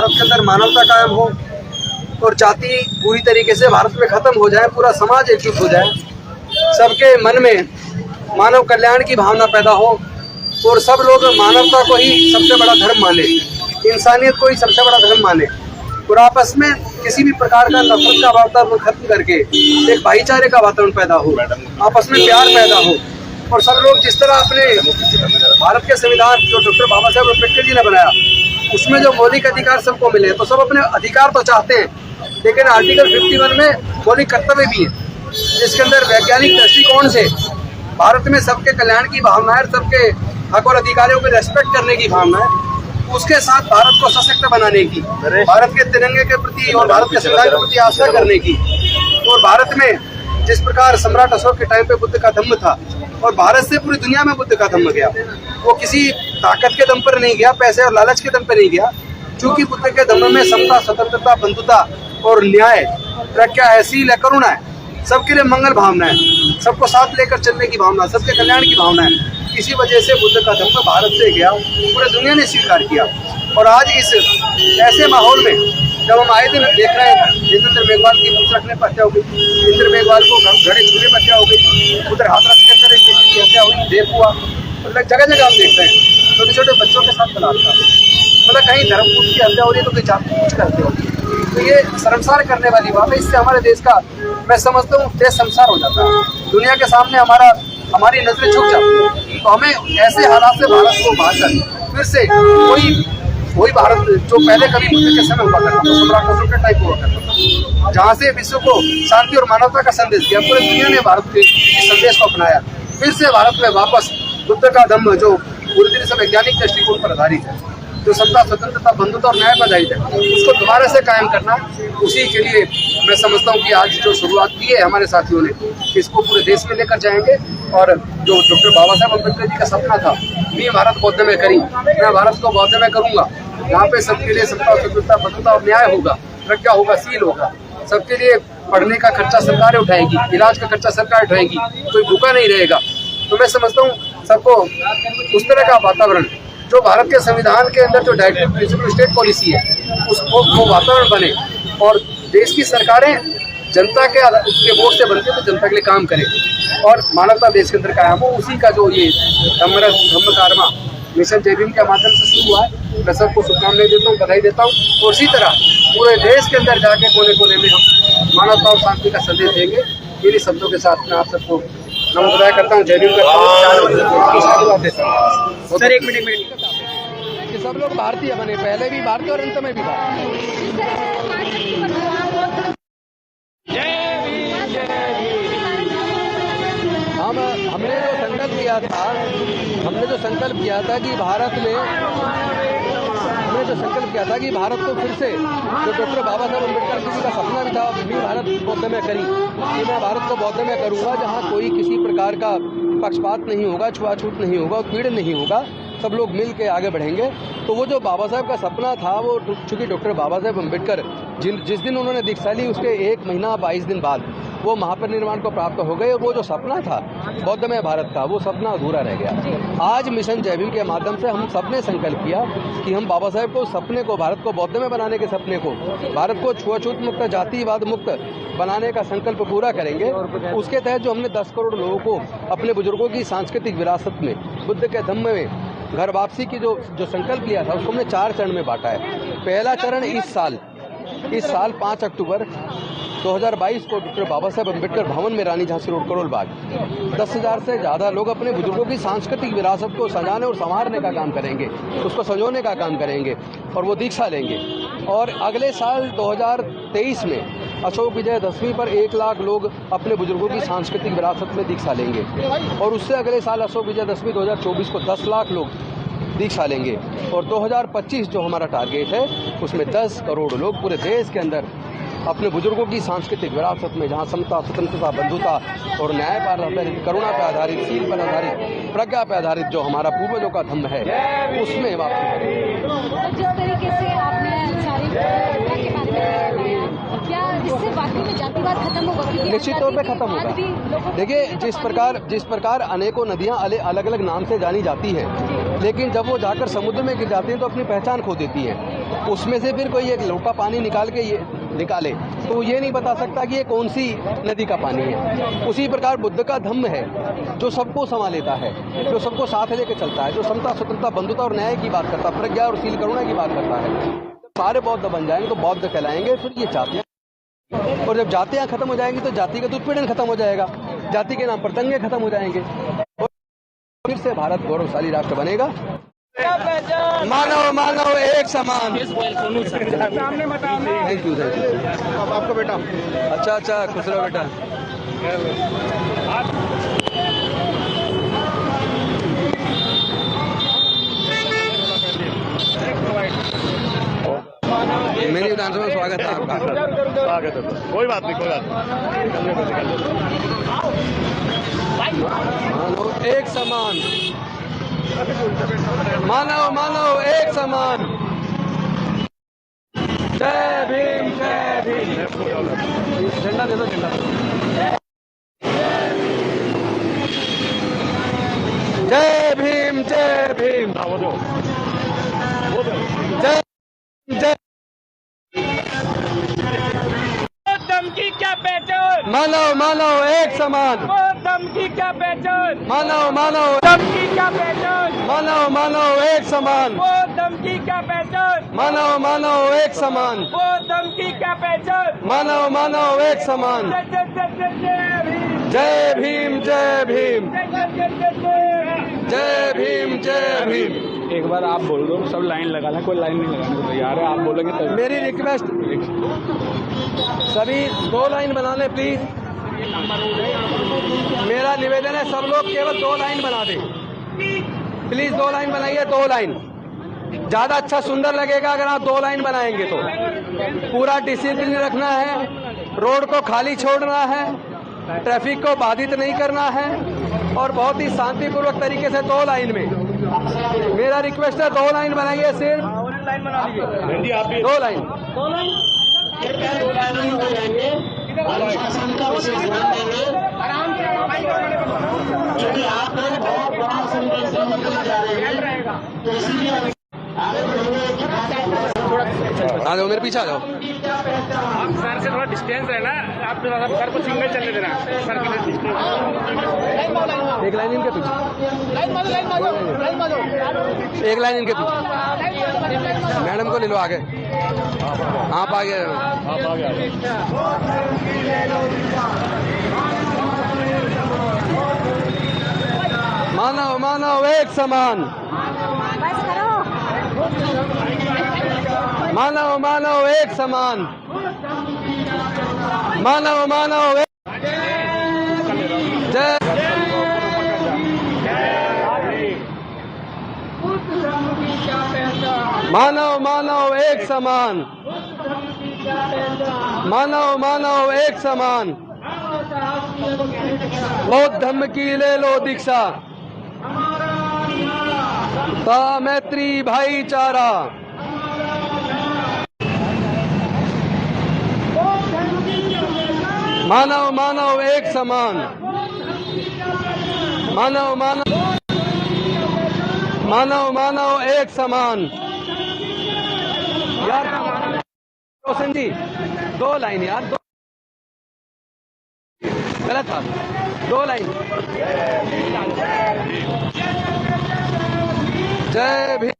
भारत के अंदर मानवता कायम हो और जाति पूरी तरीके से भारत में खत्म हो जाए, पूरा समाज एकजुट हो जाए, सबके मन में मानव कल्याण की भावना पैदा हो और सब लोग मानवता को ही सबसे बड़ा धर्म माने, इंसानियत को ही सबसे बड़ा धर्म माने और आपस में किसी भी प्रकार का नफरत का वातावरण खत्म करके एक भाईचारे का वातावरण पैदा हो, आपस में प्यार पैदा हो और सब लोग जिस तरह अपने भारत के संविधान जो डॉक्टर बाबा साहेब अम्बेडकर जी ने बनाया उसमें जो मौलिक अधिकार सबको मिले, तो सब अपने अधिकार तो चाहते हैं, लेकिन आर्टिकल 51 में मौलिक कर्तव्य भी है जिसके अंदर वैज्ञानिक दृष्टिकोण से भारत में सबके कल्याण की भावना है, सबके हक और अधिकारों को रेस्पेक्ट करने की भावना है, उसके साथ भारत को सशक्त बनाने की, भारत के तिरंगे के प्रति और भारत के संविधान के प्रति आस्था करने की। और भारत में जिस प्रकार सम्राट अशोक के टाइम पे बुद्ध का धम्म था और भारत से पूरी दुनिया में बुद्ध का धम्म गया, वो किसी ताकत के दम पर नहीं गया, पैसे और लालच के दम पर नहीं गया, क्योंकि बुद्ध के धम्म में समता, स्वतंत्रता, बंधुता और न्याय, प्रज्ञा है, शील है, करुणा है, सबके लिए मंगल भावना है, सबको साथ लेकर चलने की भावना, सबके कल्याण की भावना है। इसी वजह से बुद्ध का धम्म भारत से गया, पूरे दुनिया ने स्वीकार किया। और आज इस ऐसे माहौल में जब हम आए दिन देख रहे हैं इंद्र मेघवाल की पूछ रखने पर हत्या हो गई, इंद्र मेघवाल को घड़े छूने पर हत्या हो गई, उधर हाथरस के अंदर एक बेटी की हत्या हुई, रेप हुआ, मतलब जगह जगह हम देख रहे हैं छोटे छोटे बच्चों के साथ बलात्कार, मतलब कहीं धर्मपुत्र की हत्या हो रही है तो कोई जाति कुछ करते हो, तो ये शर्मसार करने वाली बात है। इससे हमारे देश का, मैं समझता हूँ, देश शर्मसार हो जाता है, दुनिया के सामने हमारी नजरें झुक जाती है। तो हमें ऐसे हालात से भारत को बाहर कर फिर से वही भारत जो पहले कभी बुद्ध के समय हुआ करता था, सम्राट अशोक के टाइप हुआ करता था, जहाँ से विश्व को शांति और मानवता का संदेश दिया, पूरी दुनिया ने भारत के संदेश को अपनाया। फिर से भारत में वापस बुद्ध का धम्म जो पूरी तरह से वैज्ञानिक दृष्टिकोण पर आधारित है, जो समता, स्वतंत्रता, बंधुता और न्याय पर आधारित है, उसको दोबारा से कायम करना, उसी के लिए मैं समझता हूँ कि आज जो शुरुआत की है हमारे साथियों ने, इसको पूरे देश में लेकर जाएंगे। और जो डॉक्टर बाबा साहेब अम्बेडकर जी का सपना था, मैं भारत बौद्ध में करी, मैं भारत को बौद्ध में करूँगा, यहाँ पे सबके लिए समता, स्वतंत्रता, बंधुता और न्याय होगा, प्रज्ञा होगा, शील होगा, सबके लिए पढ़ने का खर्चा सरकार उठाएगी, इलाज का खर्चा सरकार उठाएगी, कोई भूखा नहीं रहेगा। तो मैं समझता हूँ सबको उस तरह का वातावरण जो भारत के संविधान के अंदर जो डायरेक्टिव प्रिंसिपल स्टेट पॉलिसी है उसको वो वातावरण बने और देश की सरकारें जनता के वोट से बनती है तो जनता के लिए काम करें और मानवता देश के अंदर कायम हो। उसी का जो ये धम्म कारवा मिशन जय भीम के माध्यम से शुरू हुआ है, मैं सबको शुभकामनाएं देता हूँ, बधाई देता हूँ। और इसी तरह पूरे देश के अंदर जाके कोने कोने में हम मानवता और शांति का संदेश देंगे। इन्हीं शब्दों के साथ मैं आप सबको नमस्कार करता हूँ, जय भीम करता हूँ। सर एक मिनट कि सब लोग भारतीय बने, पहले भी भारतीय और अंत में भी हमने जो संकल्प किया था कि भारत को फिर से जो डॉक्टर बाबा साहेब अम्बेडकर जी का सपना भी था, मैं भारत बौद्ध में करी कि मैं भारत को बौद्ध में करूँगा, जहाँ कोई किसी प्रकार का पक्षपात नहीं होगा, छुआछूत नहीं होगा, उत्पीड़न नहीं होगा, सब लोग मिल के आगे बढ़ेंगे। तो वो जो बाबा साहेब का सपना था, वो चूंकि डॉक्टर बाबा साहेब अम्बेडकर जिस दिन उन्होंने दीक्षा ली उसके 1 महीना 22 दिन बाद वो महापरिनिर्वाण को प्राप्त हो गए और वो जो सपना था बौद्ध में भारत का, वो सपना अधूरा रह गया। आज मिशन जय भीम के माध्यम से हम सबने संकल्प किया कि हम बाबा साहेब को सपने को, भारत को बौद्ध में बनाने के सपने को, भारत को छुआछूत मुक्त, जातिवाद मुक्त बनाने का संकल्प पूरा करेंगे। उसके तहत जो हमने 10 करोड़ लोगों को अपने बुजुर्गों की सांस्कृतिक विरासत में, बुद्ध के धम्म में घर वापसी की जो संकल्प लिया था, उसको हमने 4 चरण में बांटा है। पहला चरण इस साल 5 अक्टूबर 2022 को डॉक्टर बाबा साहेब अम्बेडकर भवन में, रानी झांसी रोड, करोल बाग, 10,000 से ज़्यादा लोग अपने बुजुर्गों की सांस्कृतिक विरासत को सजाने और संवारने का काम करेंगे, उसको संजोने का काम करेंगे और वो दीक्षा लेंगे। और अगले साल 2023 में अशोक विजयदशमी पर 1 लाख लोग अपने बुजुर्गों की सांस्कृतिक विरासत में दीक्षा लेंगे और उससे अगले साल अशोक विजयदशमी 2024 को 10 लाख लोग दीक्षा लेंगे और 2025 जो हमारा टारगेट है उसमें 10 करोड़ लोग पूरे देश के अंदर अपने बुजुर्गों की सांस्कृतिक विरासत में, जहाँ समता, स्वतंत्रता, बंधुता और न्याय पर आधारित, करुणा पर आधारित, शील पर आधारित, प्रज्ञा पर आधारित जो हमारा पूर्वजों का धम्म है, उसमें वापसी करेंगे। जिस तरीके से आपने सारी के बारे में क्या इससे वाकई में जातिवाद खत्म होगा? निश्चित तौर पे खत्म होगा। देखिए, जिस प्रकार अनेकों नदियाँ अलग अलग नाम से जानी जाती है, लेकिन जब वो जाकर समुद्र में गिर जाती हैं तो अपनी पहचान खो देती है। उसमें से फिर कोई एक लोटा पानी निकाल के ये निकाले तो ये नहीं बता सकता कि ये कौन सी नदी का पानी है। उसी प्रकार बुद्ध का धम्म है जो सबको समा लेता है, जो सबको साथ लेके चलता है, जो समता, स्वतंत्रता, बंधुता और न्याय की बात करता है, प्रज्ञा और शील करुणा की बात करता है। सारे बौद्ध बन जाएंगे तो बौद्ध कहलाएंगे। फिर ये जातियां, और जब जातियां खत्म हो जाएंगी तो जातिगत उत्पीड़न खत्म हो जाएगा, जाति के नाम पर दंगे खत्म हो जाएंगे और फिर से भारत गौरवशाली राष्ट्र बनेगा। मानव मानव एक समान। Thank you. अब आपका बेटा। अच्छा खुश रहो बेटा। मेरी विधानसभा में स्वागत है आपका। स्वागत है, कोई बात नहीं, कोई बात नहीं। मानव एक समान, मानव मानव एक समान। जय भीम जय भीम। झंडा दे दो, झंडा। जय भीम जय भीम। जय जय। धमकी क्या पहचान, मानव मानव एक समान। धमकी क्या पहचान, मानव मानव, धमकी क्या पहचान, मानव मानव एक समान। धमकी क्या पहचान, मानव मानव एक समान। धमकी क्या पहचान। मानव मानव एक समान। जय भीम जय भीम। जय भीम जय भीम। एक बार आप बोल दो, सब लाइन लगा लें, कोई लाइन नहीं लगाने को तैयार है, आप बोलेंगे तब। मेरी रिक्वेस्ट, सभी 2 लाइन बना लें प्लीज। मेरा निवेदन है सब लोग केवल 2 लाइन बना दें प्लीज। 2 लाइन बनाइए, 2 लाइन ज्यादा अच्छा सुंदर लगेगा अगर आप 2 लाइन बनाएंगे तो। पूरा डिसिप्लिन रखना है, रोड को खाली छोड़ना है, ट्रैफिक को बाधित नहीं करना है और बहुत ही शांतिपूर्वक तरीके से 2 लाइन में। मेरा रिक्वेस्ट है 2 लाइन बनाइए, सिर्फ 2 लाइन। अनुशासन का विशेष ध्यान देंगे क्योंकि आप लोग बहुत बड़ा संदेश देने जा रहे हैं, तो इसीलिए आगे बढ़ेंगे। आ जाओ, मेरे पीछे आ जाओ। आप सर से थोड़ा डिस्टेंस है ना, आप सर को सिंगल चलने देना, सर के लिए एक लाइन इनके पीछे, एक लाइन इनके पीछे। मैडम को ले लो आगे, आप आगे। मानव मानव एक समान। मानव मानव एक समान। मानव मानव एक। जय। मानव मानव एक समान। मानव मानव एक समान। बौद्ध धम्म की ले लो दीक्षा, मैत्री भाईचारा। मानव मानव एक समान। मानव मानव, मानव मानव एक समान। यार रोशन जी 2 लाइन यार, 2 गलत था, 2 लाइन। जय भीम।